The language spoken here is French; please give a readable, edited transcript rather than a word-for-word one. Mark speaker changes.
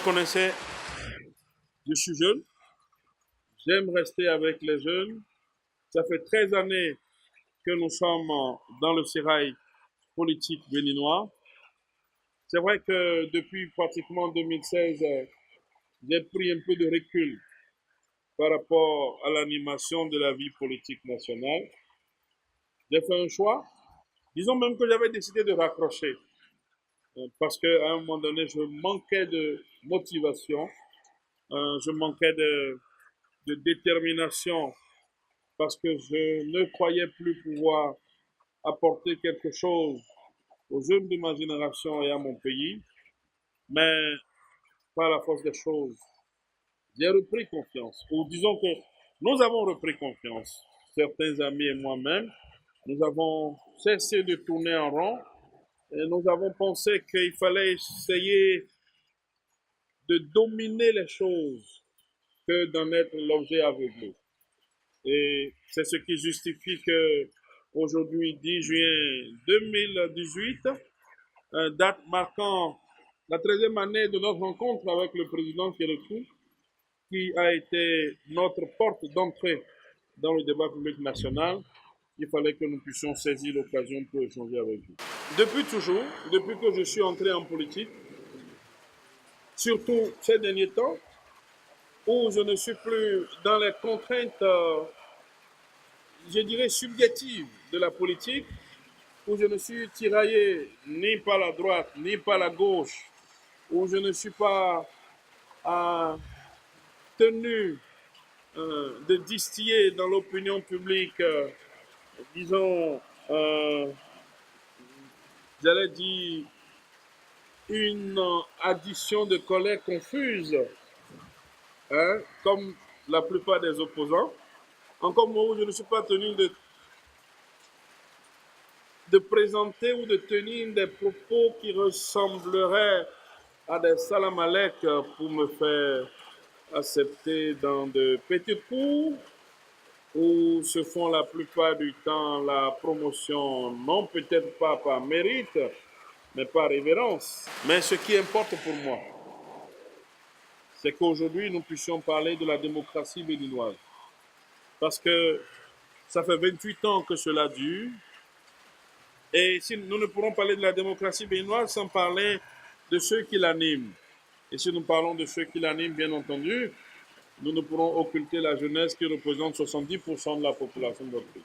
Speaker 1: connaissez, je suis jeune, j'aime rester avec les jeunes. Ça fait 13 années que nous sommes dans le sérail politique béninois. C'est vrai que depuis pratiquement 2016, j'ai pris un peu de recul par rapport à l'animation de la vie politique nationale. J'ai fait un choix. Disons même que j'avais décidé de raccrocher parce qu'à un moment donné, je manquais de motivation, je manquais de détermination parce que je ne croyais plus pouvoir apporter quelque chose aux jeunes de ma génération et à mon pays. Mais par la force des choses, j'ai repris confiance. Ou disons que nous avons repris confiance. Certains amis et moi-même, nous avons cessé de tourner en rond et nous avons pensé qu'il fallait essayer de dominer les choses que d'en être l'objet aveuglé. Et c'est ce qui justifie que aujourd'hui, 10 juin 2018, date marquant la 13e année de notre rencontre avec le président Kérékou, qui a été notre porte d'entrée dans le débat public national, il fallait que nous puissions saisir l'occasion pour échanger avec vous. Depuis toujours, depuis que je suis entré en politique, surtout ces derniers temps, où je ne suis plus dans les contraintes, je dirais, subjectives de la politique, où je ne suis tiraillé ni par la droite, ni par la gauche, où je ne suis pas tenu de distiller dans l'opinion publique, disons, j'allais dire, une addition de colère confuse, hein, comme la plupart des opposants. Encore moi, où je ne suis pas tenu de présenter ou de tenir des propos qui ressembleraient à des salam alek pour me faire accepter dans de petites cours où se font la plupart du temps la promotion, non peut-être pas par mérite, mais par révérence. Mais ce qui importe pour moi, c'est qu'aujourd'hui, nous puissions parler de la démocratie béninoise. Parce que ça fait 28 ans que cela dure. Et si nous ne pourrons parler de la démocratie béninoise sans parler de ceux qui l'animent. Et si nous parlons de ceux qui l'animent, bien entendu, nous ne pourrons occulter la jeunesse qui représente 70% de la population de notre pays.